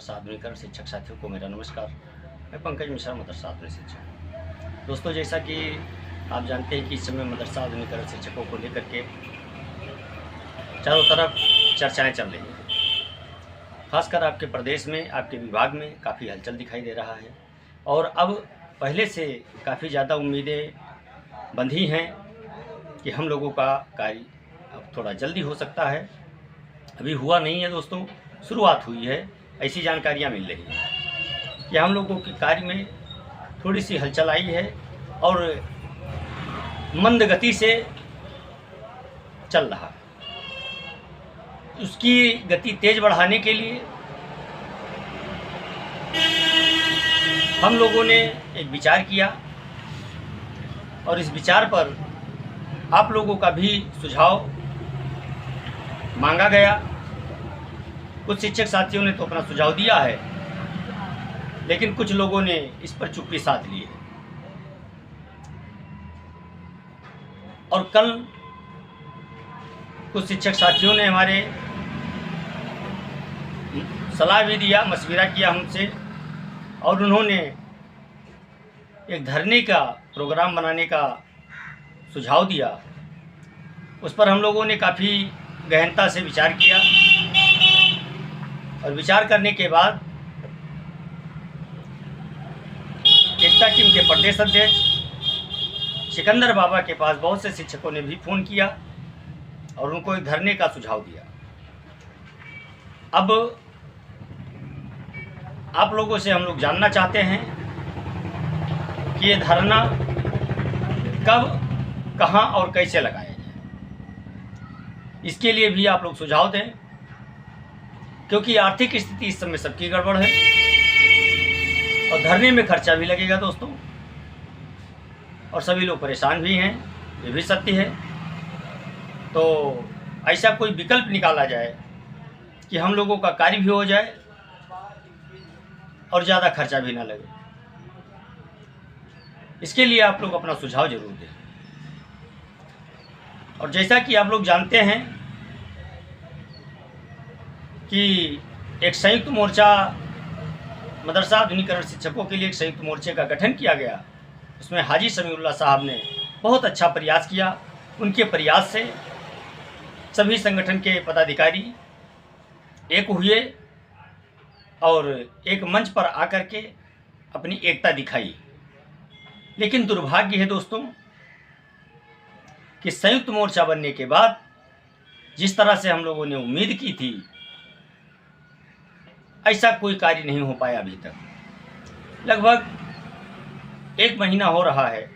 मदरसा आधुनिकरण शिक्षक साथियों को मेरा नमस्कार। मैं पंकज मिश्रा, मदरसा आधुनिक शिक्षक। दोस्तों, जैसा कि आप जानते हैं कि इस समय मदरसा आधुनिकरण शिक्षकों को लेकर के चारों तरफ चर्चाएं चल रही हैं। खासकर आपके प्रदेश में, आपके विभाग में काफ़ी हलचल दिखाई दे रहा है और अब पहले से काफ़ी ज़्यादा उम्मीदें बंधी हैं कि हम लोगों का कार्य अब थोड़ा जल्दी हो सकता है। अभी हुआ नहीं है दोस्तों, शुरुआत हुई है। ऐसी जानकारियां मिल रही हैं कि हम लोगों के कार्य में थोड़ी सी हलचल आई है और मंद गति से चल रहा है। उसकी गति तेज बढ़ाने के लिए हम लोगों ने एक विचार किया और इस विचार पर आप लोगों का भी सुझाव मांगा गया। कुछ शिक्षक साथियों ने तो अपना सुझाव दिया है, लेकिन कुछ लोगों ने इस पर चुप्पी साध ली है। और कल कुछ शिक्षक साथियों ने हमारे सलाह भी दिया, मशविरा किया हमसे और उन्होंने एक धरने का प्रोग्राम बनाने का सुझाव दिया। उस पर हम लोगों ने काफ़ी गहनता से विचार किया और विचार करने के बाद एकता टीम के प्रदेश अध्यक्ष सिकंदर बाबा के पास बहुत से शिक्षकों ने भी फ़ोन किया और उनको एक धरने का सुझाव दिया। अब आप लोगों से हम लोग जानना चाहते हैं कि ये धरना कब, कहाँ और कैसे लगाया जाए। इसके लिए भी आप लोग सुझाव दें, क्योंकि आर्थिक स्थिति इस समय सबकी गड़बड़ है और धरने में खर्चा भी लगेगा दोस्तों, और सभी लोग परेशान भी हैं, ये भी सत्य है। तो ऐसा कोई विकल्प निकाला जाए कि हम लोगों का कार्य भी हो जाए और ज़्यादा खर्चा भी ना लगे। इसके लिए आप लोग अपना सुझाव जरूर दें। और जैसा कि आप लोग जानते हैं कि एक संयुक्त मोर्चा, मदरसा आधुनिकरण शिक्षकों के लिए एक संयुक्त मोर्चे का गठन किया गया। उसमें हाजी समीउल्लाह साहब ने बहुत अच्छा प्रयास किया। उनके प्रयास से सभी संगठन के पदाधिकारी एक हुए और एक मंच पर आकर के अपनी एकता दिखाई। लेकिन दुर्भाग्य है दोस्तों कि संयुक्त मोर्चा बनने के बाद जिस तरह से हम लोगों ने उम्मीद की थी, ऐसा कोई कार्य नहीं हो पाया। अभी तक लगभग 1 महीना हो रहा है,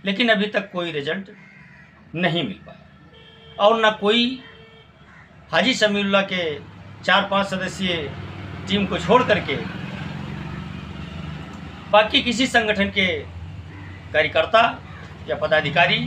लेकिन अभी तक कोई रिजल्ट नहीं मिल पाया और न कोई हाजी समीउल्लाह के 4-5 सदस्यीय टीम को छोड़ करके बाकी किसी संगठन के कार्यकर्ता या पदाधिकारी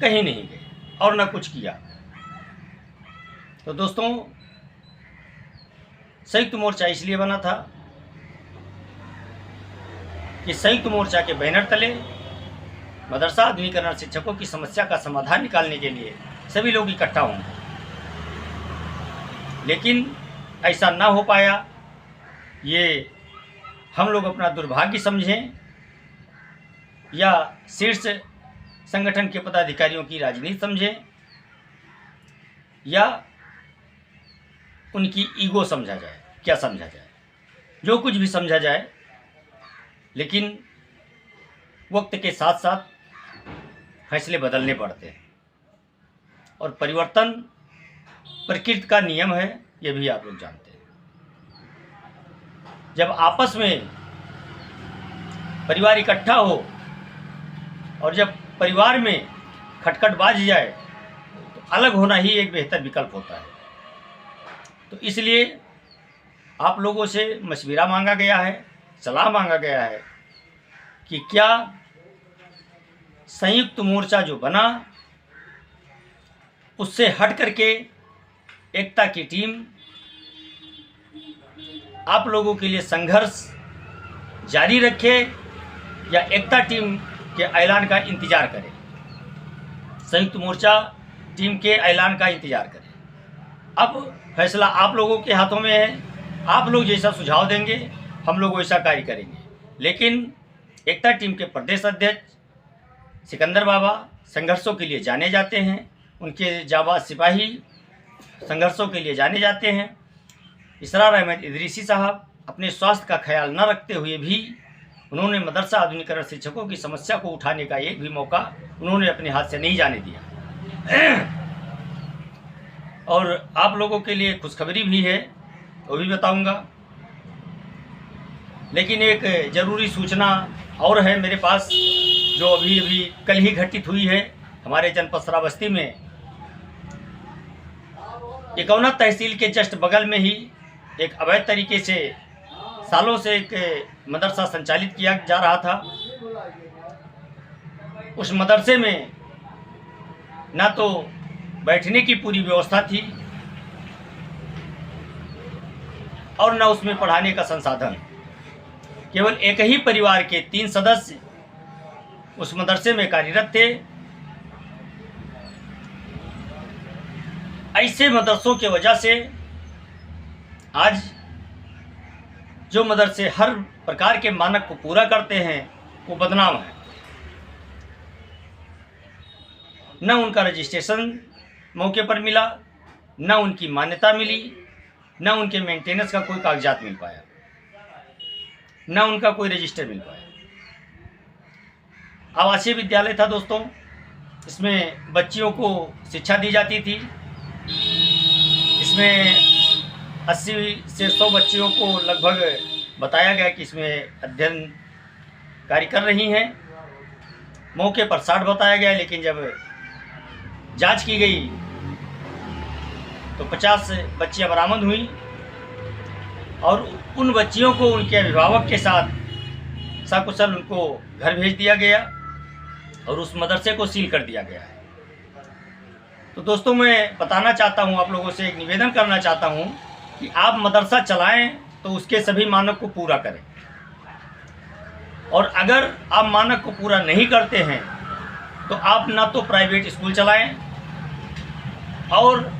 कहीं नहीं गए और न कुछ किया। तो दोस्तों, संयुक्त मोर्चा इसलिए बना था कि संयुक्त मोर्चा के बैनर तले मदरसा आधुनिकरण शिक्षकों की समस्या का समाधान निकालने के लिए सभी लोग इकट्ठा होंगे। लेकिन ऐसा ना हो पाया, ये हम लोग अपना दुर्भाग्य समझें या शीर्ष संगठन के पदाधिकारियों की राजनीति समझें या उनकी ईगो समझा जाए, क्या समझा जाए, जो कुछ भी समझा जाए। लेकिन वक्त के साथ साथ फैसले बदलने पड़ते हैं और परिवर्तन प्रकृति का नियम है, ये भी आप लोग जानते हैं। जब आपस में परिवार इकट्ठा हो और जब परिवार में खटखट बाज जाए तो अलग होना ही एक बेहतर विकल्प होता है। तो इसलिए आप लोगों से मशविरा मांगा गया है, सलाह मांगा गया है कि क्या संयुक्त मोर्चा जो बना उससे हट करके एकता की टीम आप लोगों के लिए संघर्ष जारी रखे या एकता टीम के ऐलान का इंतज़ार करें, संयुक्त मोर्चा टीम के ऐलान का इंतज़ार करें। अब फैसला आप लोगों के हाथों में है। आप लोग जैसा सुझाव देंगे हम लोग वैसा कार्य करेंगे। लेकिन एकता टीम के प्रदेश अध्यक्ष सिकंदर बाबा संघर्षों के लिए जाने जाते हैं, उनके जाबाज सिपाही संघर्षों के लिए जाने जाते हैं। इसरार अहमद इदरीसी साहब अपने स्वास्थ्य का ख्याल न रखते हुए भी उन्होंने मदरसा आधुनिकीकरण शिक्षकों की समस्या को उठाने का एक भी मौका उन्होंने अपने हाथ से नहीं जाने दिया। और आप लोगों के लिए खुशखबरी भी है, वो भी बताऊंगा। लेकिन एक ज़रूरी सूचना और है मेरे पास, जो अभी अभी कल ही घटित हुई है हमारे जनपद श्रावस्ती में। इकौना तहसील के जस्ट बगल में ही एक अवैध तरीके से सालों से एक मदरसा संचालित किया जा रहा था। उस मदरसे में ना तो बैठने की पूरी व्यवस्था थी और न उसमें पढ़ाने का संसाधन। केवल एक ही परिवार के 3 सदस्य उस मदरसे में कार्यरत थे। ऐसे मदरसों की वजह से आज जो मदरसे हर प्रकार के मानक को पूरा करते हैं वो बदनाम है। न उनका रजिस्ट्रेशन मौके पर मिला, न उनकी मान्यता मिली, न उनके मेंटेनेंस का कोई कागजात मिल पाया, न उनका कोई रजिस्टर मिल पाया। आवासीय विद्यालय था दोस्तों, इसमें बच्चियों को शिक्षा दी जाती थी। इसमें 80 से 100 बच्चियों को लगभग बताया गया कि इसमें अध्ययन कार्य कर रही हैं। मौके पर 60 बताया गया, लेकिन जब जांच की गई तो 50 बच्चियां बरामद हुई और उन बच्चियों को उनके अभिभावक के साथ सकुशल उनको घर भेज दिया गया और उस मदरसे को सील कर दिया गया है। तो दोस्तों, मैं बताना चाहता हूं, आप लोगों से एक निवेदन करना चाहता हूं कि आप मदरसा चलाएं तो उसके सभी मानक को पूरा करें, और अगर आप मानक को पूरा नहीं करते हैं तो आप ना तो प्राइवेट स्कूल चलाएं और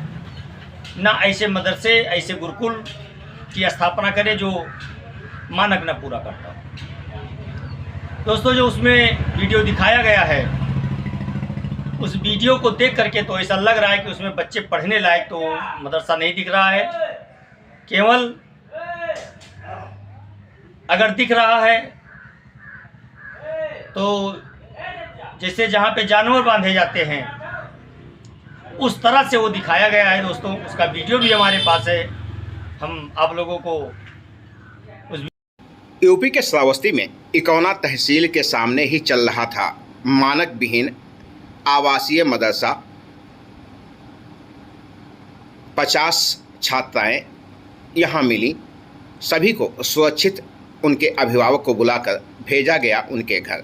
ना ऐसे मदरसे, ऐसे गुरुकुल की स्थापना करें जो मानक न पूरा करता हो। दोस्तों, जो उसमें वीडियो दिखाया गया है, उस वीडियो को देख करके तो ऐसा लग रहा है कि उसमें बच्चे पढ़ने लायक तो मदरसा नहीं दिख रहा है। केवल अगर दिख रहा है तो जैसे जहाँ पे जानवर बांधे जाते हैं उस तरह से वो दिखाया गया है। दोस्तों, उसका वीडियो भी हमारे पास है, हम आप लोगों को उस यूपी के श्रावस्ती में इकौना तहसील के सामने ही चल रहा था मानक विहीन आवासीय मदरसा। 50 छात्राएं यहां मिली, सभी को सुरक्षित उनके अभिभावक को बुलाकर भेजा गया उनके घर।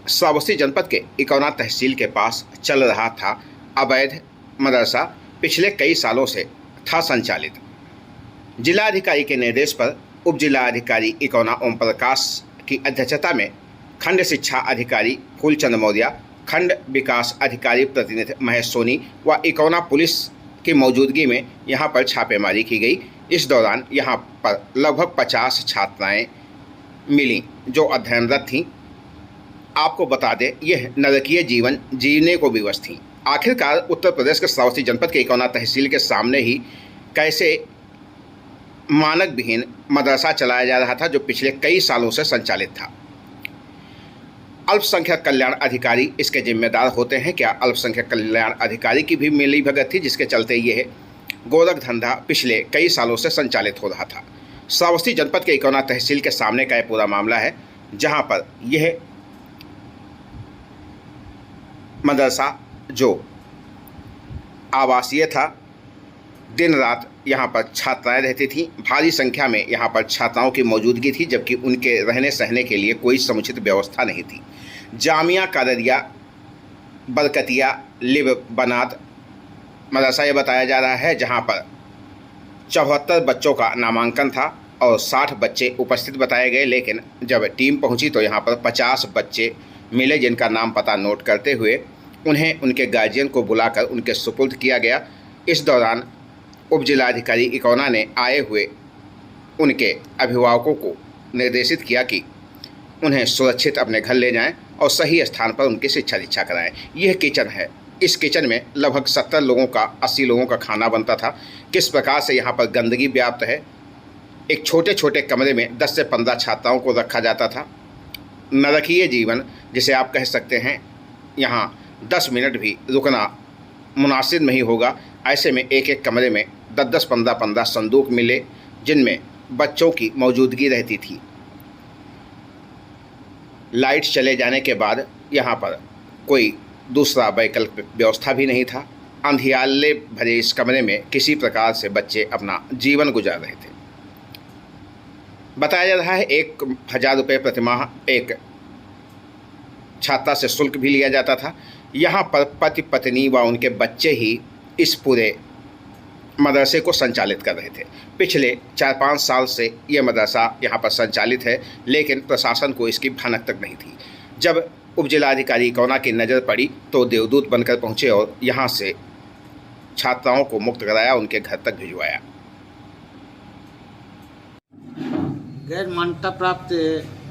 श्रावस्ती जनपद के इकौना तहसील के पास चल रहा था अवैध मदरसा। पिछले कई सालों से था संचालित। जिलाधिकारी के निर्देश पर उप जिलाधिकारी इकौना ओम प्रकाश की अध्यक्षता में खंड शिक्षा अधिकारी फूलचंद मौर्य, खंड विकास अधिकारी प्रतिनिधि महेश सोनी व इकौना पुलिस की मौजूदगी में यहां पर छापेमारी की गई। इस दौरान यहां पर लगभग 50 छात्राएं मिलीं जो अध्ययनरत थीं। आपको बता दें, यह नरकीय जीवन जीने को विवश थीं। आखिरकार उत्तर प्रदेश के श्रावस्ती जनपद के इकौना तहसील के सामने ही कैसे मानक विहीन मदरसा चलाया जा रहा था जो पिछले कई सालों से संचालित था। अल्पसंख्यक कल्याण अधिकारी इसके जिम्मेदार होते हैं क्या? अल्पसंख्यक कल्याण अधिकारी की भी मिली भगत थी, जिसके चलते यह गोरख धंधा पिछले कई सालों से संचालित हो रहा था। श्रावस्ती जनपद के इकौना तहसील के सामने का यह पूरा मामला है, जहां पर यह मदरसा जो आवासीय था, दिन रात यहाँ पर छात्राएं रहती थीं। भारी संख्या में यहाँ पर छात्राओं की मौजूदगी थी, जबकि उनके रहने सहने के लिए कोई समुचित व्यवस्था नहीं थी। जामिया कादरिया बरकतिया लिव बनात मदरसा ये बताया जा रहा है, जहाँ पर 74 बच्चों का नामांकन था और 60 बच्चे उपस्थित बताए गए। लेकिन जब टीम पहुँची तो यहाँ पर 50 बच्चे मिले, जिनका नाम पता नोट करते हुए उन्हें उनके गार्जियन को बुलाकर उनके सुपुर्द किया गया इस दौरान उप जिलाधिकारी इकौना ने आए हुए उनके अभिभावकों को निर्देशित किया कि उन्हें सुरक्षित अपने घर ले जाएं और सही स्थान पर उनकी शिक्षा दीक्षा कराएं। यह किचन है। इस किचन में लगभग 70 लोगों का 80 लोगों का खाना बनता था। किस प्रकार से यहाँ पर गंदगी व्याप्त है। एक छोटे छोटे कमरे में 10 से 15 छात्राओं को रखा जाता था। नरकीय जीवन जिसे आप कह सकते हैं। यहाँ 10 मिनट भी रुकना मुनासिब नहीं होगा। ऐसे में एक एक कमरे में 10-10, 15-15 संदूक मिले जिनमें बच्चों की मौजूदगी रहती थी। लाइट चले जाने के बाद यहाँ पर कोई दूसरा वैकल्पिक व्यवस्था भी नहीं था। अंधियाले भरे इस कमरे में किसी प्रकार से बच्चे अपना जीवन गुजार रहे थे। बताया जा रहा है 1000 रुपये प्रतिमाह एक छात्रा से शुल्क भी लिया जाता था। यहाँ पर पति पत्नी व उनके बच्चे ही इस पूरे मदरसे को संचालित कर रहे थे। पिछले 4-5 साल से ये मदरसा यहाँ पर संचालित है, लेकिन प्रशासन को इसकी भनक तक नहीं थी। जब उप जिलाधिकारी इकौना की नज़र पड़ी तो देवदूत बनकर पहुँचे और यहाँ से छात्राओं को मुक्त कराया, उनके घर तक भिजवाया। गैर मान्यता प्राप्त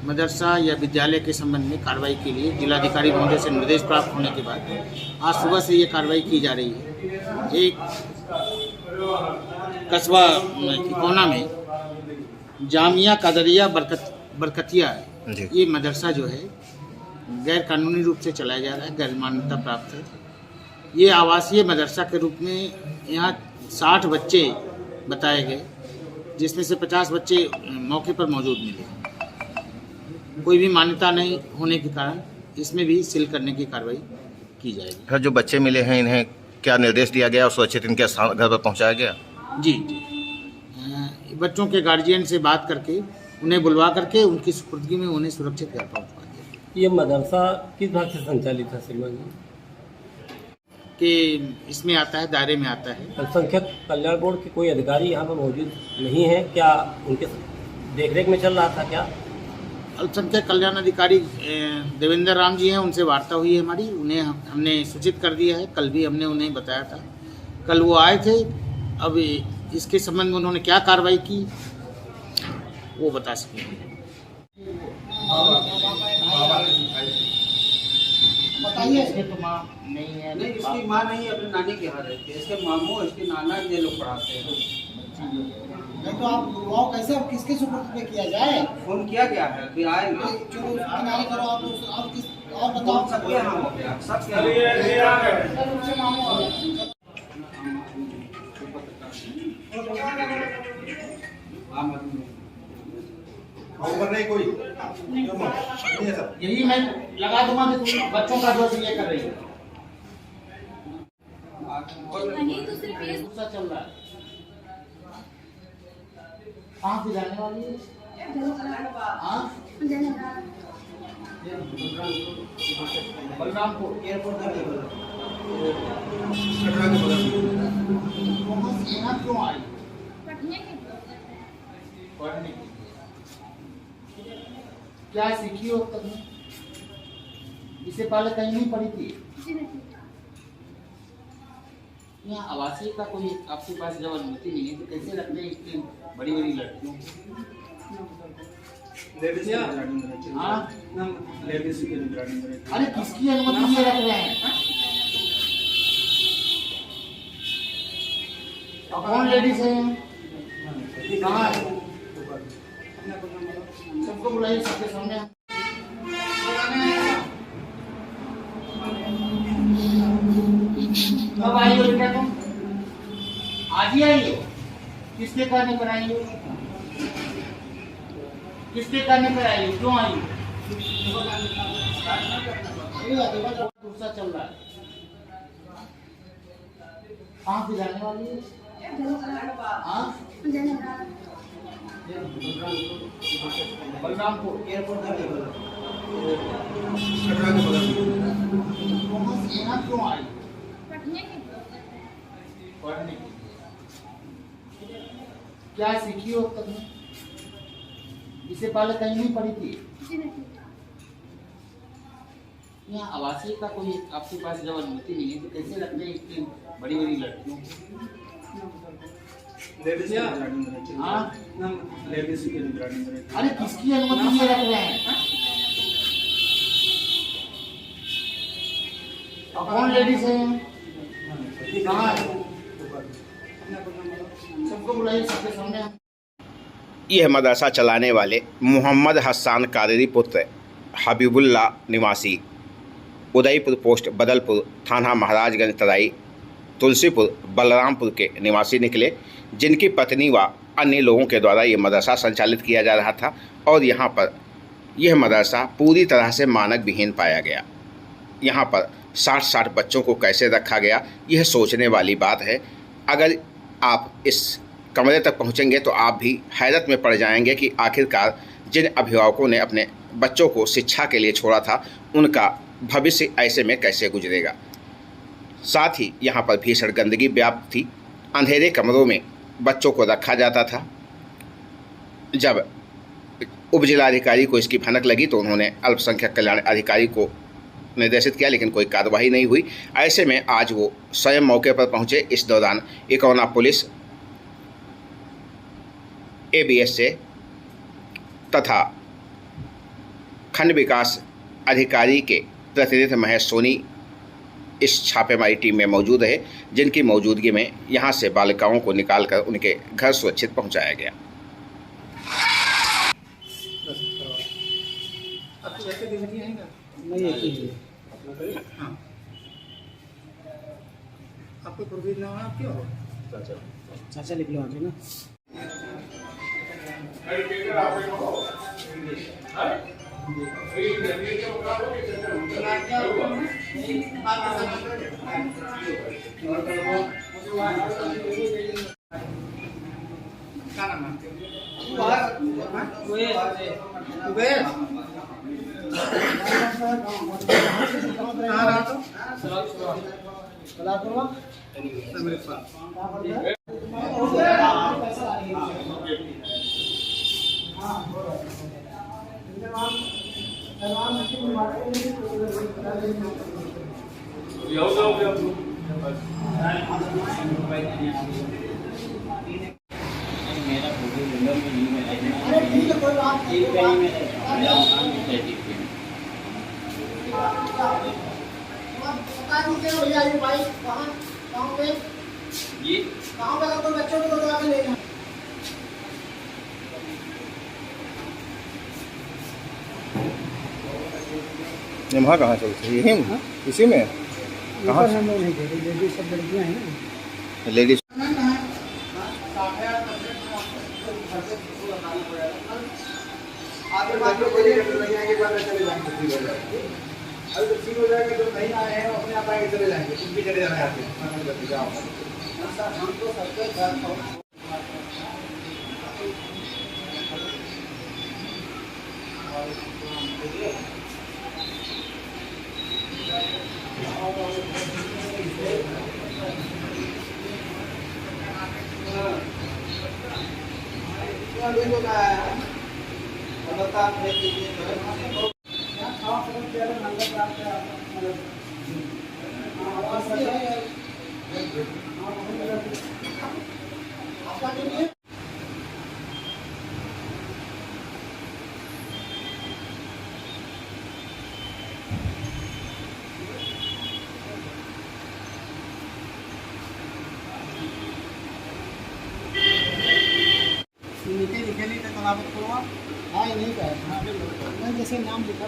मदरसा या विद्यालय के संबंध में कार्रवाई के लिए जिलाधिकारी महोदय से निर्देश प्राप्त होने के बाद आज सुबह से ये कार्रवाई की जा रही है। एक कस्बा इकौना में जामिया कादरिया बरकतिया ये मदरसा जो है गैर कानूनी रूप से चलाया जा रहा है, गैर मान्यता प्राप्त है। ये आवासीय मदरसा के रूप में यहाँ 60 बच्चे बताए गए, जिसमें से 50 बच्चे मौके पर मौजूद मिले। कोई भी मान्यता नहीं होने के कारण इसमें भी सील करने की कार्रवाई की जाएगी। सर, जो बच्चे मिले हैं इन्हें क्या निर्देश दिया गया और सुरक्षित इनके घर पर पहुंचाया गया? जी, बच्चों के गार्जियन से बात करके उन्हें बुलवा करके उनकी सुपुर्दगी में उन्हें सुरक्षित घर पहुँचवा दिया। ये मदरसा किस भाग से संचालित है श्रीमान जी? कि इसमें आता है, दायरे में आता है। अल्पसंख्यक कल्याण बोर्ड के कोई अधिकारी यहाँ पर मौजूद नहीं है क्या? उनके देखरेख में चल रहा था क्या? अल्पसंख्यक कल्याण अधिकारी देवेंद्र राम जी हैं, उनसे वार्ता हुई है हमारी। उन्हें हमने सूचित कर दिया है। कल भी हमने उन्हें बताया था, कल वो आए थे। अब इसके संबंध में उन्होंने क्या कार्रवाई की वो बता सकेंगे। बताइए। इसके तो माँ नहीं है। नहीं, इसकी माँ नहीं, अपने नानी के यहाँ रहती है। इसके मामू, इसके नाना ये लोग पढ़ाते हैं। नहीं तो आप बुलवाओ कैसे, अब किसके सुपुर्द में किया जाए? फोन किया गया है, फिर आएंगे। चलो किनारे करो आप और बताओ। सबके यहाँ हो गया, सबके कोई यही मैं लगा दूंगा कि तुम बच्चों का दोष ये कर रही हो। गुस्सा चल रहा है। कहाँ से जाने वाली है? बलरामपुर एयरपोर्ट यहाँ क्यों आई? पढ़ने की। क्या सीखी हो तुमने? इससे पहले कहीं नहीं पढ़ी थी? यहाँ आवासीय का कोई आपके पास जब अनुमति नहीं है तो कैसे रख रहे इतनी बड़ी बड़ी लड़कियों? अरे किसकी अनुमति से रख रहे हैं? कौन लेडीज है? कहाँ है? सबको बुलाइए, सबके सामने। कब आई हो बेटा तुम? आज ही आई हो? किसके कहने पर आई हो? किसके कहने पर आई हो? क्यों आई हो? गुस्सा चल रहा है। कहाँ से जाने वाली है? बलरामपुर एयरपोर्ट यहाँ क्यों आई? पढ़ने की। क्या सीखी हो तुमने? इससे पहले कहीं नहीं पढ़ी थी? यहाँ आवासीय का कोई आपके पास जब अनुमति नहीं है तो कैसे लगते हैं इतनी बड़ी बड़ी लड़कियों को? हाँ? अरे किसकी अनुमति ये रख रहे हैं? कौन लेडीज है? कहाँ है? सबको बुलाइए, सबके सामने। यह मदरसा चलाने वाले मोहम्मद हसन कादरी पुत्र हबीबुल्ला निवासी उदयपुर पोस्ट बदलपुर थाना महाराजगंज तराई तुलसीपुर बलरामपुर के निवासी निकले, जिनकी पत्नी व अन्य लोगों के द्वारा ये मदरसा संचालित किया जा रहा था और यहाँ पर यह मदरसा पूरी तरह से मानक विहीन पाया गया। यहाँ पर 60 बच्चों को कैसे रखा गया, यह सोचने वाली बात है। अगर आप इस कमरे तक पहुँचेंगे तो आप भी हैरत में पड़ जाएंगे कि आखिरकार जिन अभिभावकों ने अपने बच्चों को शिक्षा के लिए छोड़ा था उनका भविष्य ऐसे में कैसे गुजरेगा। साथ ही यहाँ पर भीषण गंदगी व्याप्त थी। अंधेरे कमरों में बच्चों को रखा जाता था। जब उपजिलाधिकारी को इसकी भनक लगी तो उन्होंने अल्पसंख्यक कल्याण अधिकारी को निर्देशित किया, लेकिन कोई कार्रवाई नहीं हुई। ऐसे में आज वो स्वयं मौके पर पहुंचे। इस दौरान इकौना पुलिस, ABS तथा खंड विकास अधिकारी के प्रतिनिधि महेश सोनी इस छापेमारी टीम में मौजूद रहे, जिनकी मौजूदगी में यहां से बालिकाओं को निकालकर उनके घर सुरक्षित पहुंचाया गया। आपको प्रोफिट ना हो आपके हो चाचा लिख लो आगे ना। वहाँ कहाँ से उठी? यही इसी में कहाँ से? लेडीज सब लड़कियाँ हैं ना। लेडीज अभी तो ठीक हो जाएगा, जो नहीं आए हैं अपने आप आएंगे, चले जाएंगे, तुम भी चले जाना हाँ ये नहीं कहा मैं जैसे नाम लिखा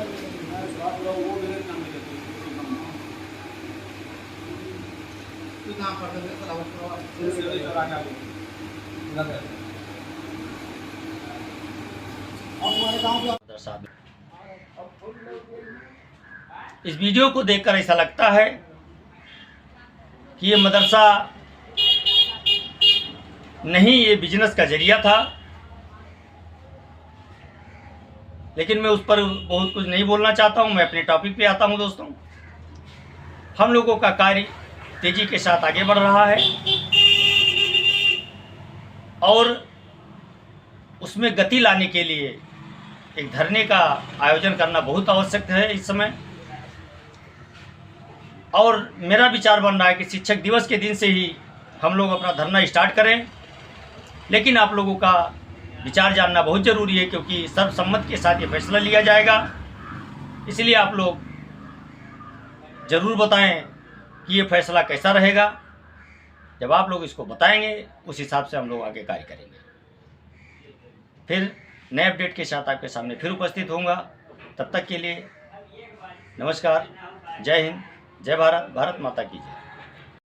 इस वीडियो को देखकर ऐसा लगता है कि ये मदरसा नहीं, ये बिजनेस का जरिया था। लेकिन मैं उस पर बहुत कुछ नहीं बोलना चाहता हूं। मैं अपने टॉपिक पे आता हूं। दोस्तों, हम लोगों का कार्य तेजी के साथ आगे बढ़ रहा है और उसमें गति लाने के लिए एक धरने का आयोजन करना बहुत आवश्यक है इस समय। और मेरा विचार बन रहा है कि शिक्षक दिवस के दिन से ही हम लोग अपना धरना स्टार्ट करें। लेकिन आप लोगों का विचार जानना बहुत ज़रूरी है, क्योंकि सर्वसम्मति के साथ ये फैसला लिया जाएगा। इसलिए आप लोग ज़रूर बताएं कि ये फैसला कैसा रहेगा। जब आप लोग इसको बताएंगे उस हिसाब से हम लोग आगे कार्य करेंगे। फिर नए अपडेट के साथ आपके सामने फिर उपस्थित होऊंगा। तब तक के लिए नमस्कार, जय हिंद, जय भारत, भारत माता की जय।